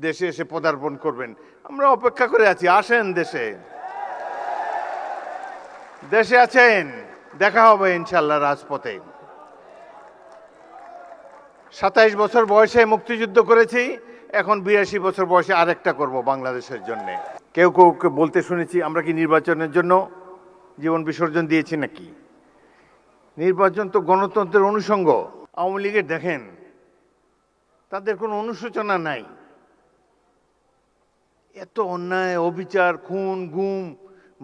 দেশে এসে পদার্পণ করবেন। আমরা অপেক্ষা করে আছি, আসেন দেশে। দেশে আছেন, দেখা হবে ইনশাল্লাহ রাজপথে। ২৭ বছর বয়সে মুক্তিযুদ্ধ করেছি, এখন ৮২ বছর বয়সে আরেকটা করব বাংলাদেশের জন্য। কেউ কেউ বলতে শুনেছি আমরা কি নির্বাচনের জন্য জীবন বিসর্জন দিয়েছি নাকি। নির্বাচন তো গণতন্ত্রের অনুষঙ্গ। আওয়ামী লীগের দেখেন, তাদের কোনো অনুশোচনা নাই। এত অন্যায়, অবিচার, খুন, গুম,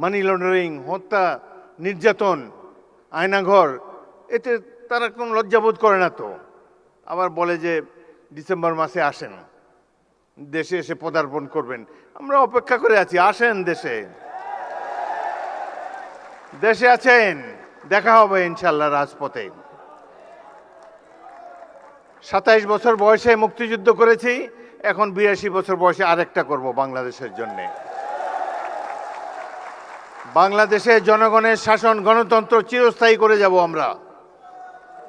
মানি লন্ডারিং, হত্যা, নির্যাতন, আয়নাঘর, এতে তারা কোনো লজ্জাবোধ করে না তো। আবার বলে যে ডিসেম্বর মাসে আসেন, দেশে এসে পদার্পণ করবেন। আমরা অপেক্ষা করে আছি, আসেন দেশে। দেশে আছেন, দেখা হবে ইনশাল্লাহ রাজপথে। ২৭ বছর বয়সে মুক্তিযুদ্ধ করেছি, এখন ৮২ বছর বয়সে আরেকটা করব বাংলাদেশের জন্য। বাংলাদেশে জনগণের শাসন, গণতন্ত্র চিরস্থায়ী করে যাব আমরা।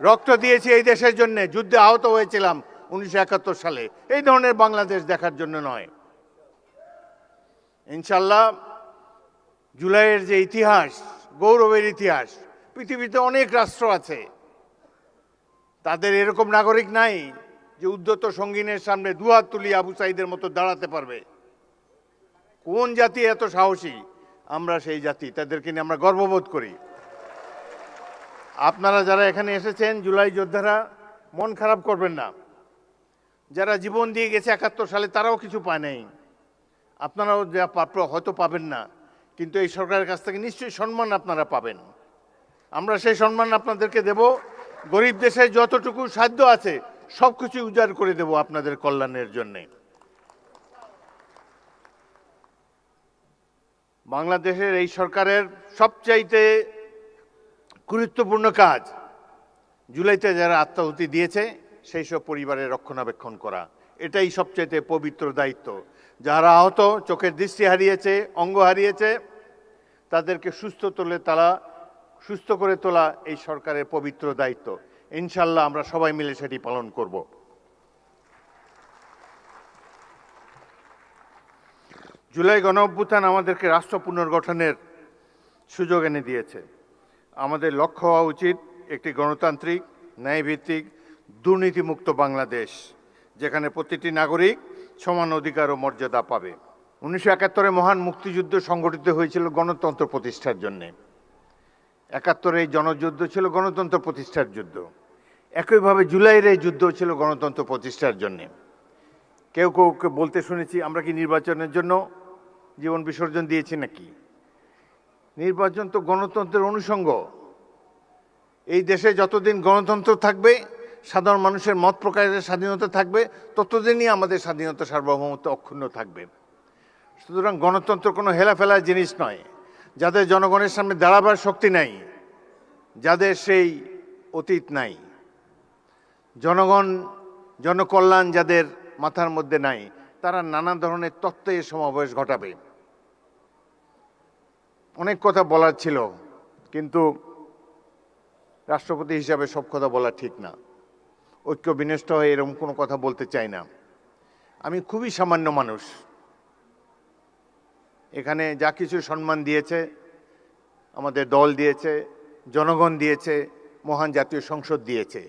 রক্ত দিয়েছি এই দেশের জন্য, যুদ্ধে আহত হয়েছিলাম ১৯৭১ সালে। এই ধরনের বাংলাদেশ দেখার জন্য নয়। ইনশাল্লাহ জুলাইয়ের যে ইতিহাস, গৌরবের ইতিহাস, পৃথিবীতে অনেক রাষ্ট্র আছে, তাদের এরকম নাগরিক নাই যে উদ্ধত সঙ্গীনের সামনে দুহাত তুলি আবু সাইদের মতো দাঁড়াতে পারবে। কোন জাতি এত সাহসী? আমরা সেই জাতি, তাদেরকে নিয়ে আমরা গর্ববোধ করি। আপনারা যারা এখানে এসেছেন, জুলাই যোদ্ধারা, মন খারাপ করবেন না। যারা জীবন দিয়ে গেছে ৭১ সালে, তারাও কিছু পায় নাই। আপনারাও যা প্রাপ্য হয়তো পাবেন না, কিন্তু এই সরকারের কাছ থেকে নিশ্চয়ই সম্মান আপনারা পাবেন। আমরা সেই সম্মান আপনাদেরকে দেব। গরিব দেশে যতটুকু সাধ্য আছে সব কিছু উজাড় করে দেব আপনাদের কল্যাণের জন্যে। বাংলাদেশের এই সরকারের সবচাইতে গুরুত্বপূর্ণ কাজ, জুলাইতে যারা আত্মাহুতি দিয়েছে সেই সব পরিবারের রক্ষণাবেক্ষণ করা, এটাই সবচাইতে পবিত্র দায়িত্ব। যারা আহত, চোখের দৃষ্টি হারিয়েছে, অঙ্গ হারিয়েছে, তাদেরকে সুস্থ করে তোলা এই সরকারের পবিত্র দায়িত্ব। ইনশাল্লাহ আমরা সবাই মিলে সেটি পালন করব। জুলাই গণঅভ্যুত্থান আমাদেরকে রাষ্ট্র পুনর্গঠনের সুযোগ এনে দিয়েছে। আমাদের লক্ষ্য হওয়া উচিত একটি গণতান্ত্রিক, ন্যায়ভিত্তিক, দুর্নীতিমুক্ত বাংলাদেশ, যেখানে প্রতিটি নাগরিক সমান অধিকার ও মর্যাদা পাবে। ১৯৭১ মহান মুক্তিযুদ্ধ সংগঠিত হয়েছিল গণতন্ত্র প্রতিষ্ঠার জন্যে। ৭১ এই জনযুদ্ধ ছিল গণতন্ত্র প্রতিষ্ঠার যুদ্ধ। একইভাবে জুলাইয়ের এই যুদ্ধ ছিল গণতন্ত্র প্রতিষ্ঠার জন্যে। কেউ কেউ বলতে শুনেছি আমরা কি নির্বাচনের জন্য জীবন বিসর্জন দিয়েছি নাকি। নির্বাচন তো গণতন্ত্রের অনুষঙ্গ। এই দেশে যতদিন গণতন্ত্র থাকবে, সাধারণ মানুষের মত প্রকাশের স্বাধীনতা থাকবে, ততদিনই আমাদের স্বাধীনতা, সার্বভৌমত্ব অক্ষুণ্ণ থাকবে। সুতরাং গণতন্ত্র কোনো হেলাফেলার জিনিস নয়। যাদের জনগণের সামনে দাঁড়াবার শক্তি নাই, যাদের সেই অতীত নাই, জনগণ, জনকল্যাণ যাদের মাথার মধ্যে নাই, তারা নানা ধরনের তত্ত্বে সমাবেশ ঘটাবে। অনেক কথা বলার ছিল, কিন্তু রাষ্ট্রপতি হিসাবে সব কথা বলা ঠিক না। ঐক্য বিনষ্ট হয়ে এরকম কোনো কথা বলতে চাই না। আমি খুবই সামান্য মানুষ। এখানে যা কিছু সম্মান দিয়েছে, আমাদের দল দিয়েছে, জনগণ দিয়েছে, মহান জাতীয় সংসদ দিয়েছে।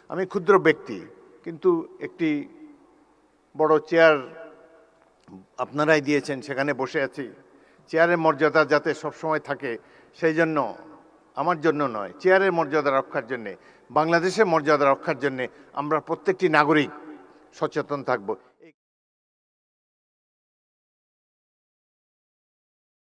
আমি ক্ষুদ্র ব্যক্তি, কিন্তু একটি বড় চেয়ার আপনারাই দিয়েছেন, সেখানে বসে আছি। চেয়ারের মর্যাদা যাতে সবসময় থাকে, সেই জন্য, আমার জন্য নয়, চেয়ারের মর্যাদা রক্ষার জন্যে, বাংলাদেশের মর্যাদা রক্ষার জন্যে আমরা প্রত্যেকটি নাগরিক সচেতন থাকব।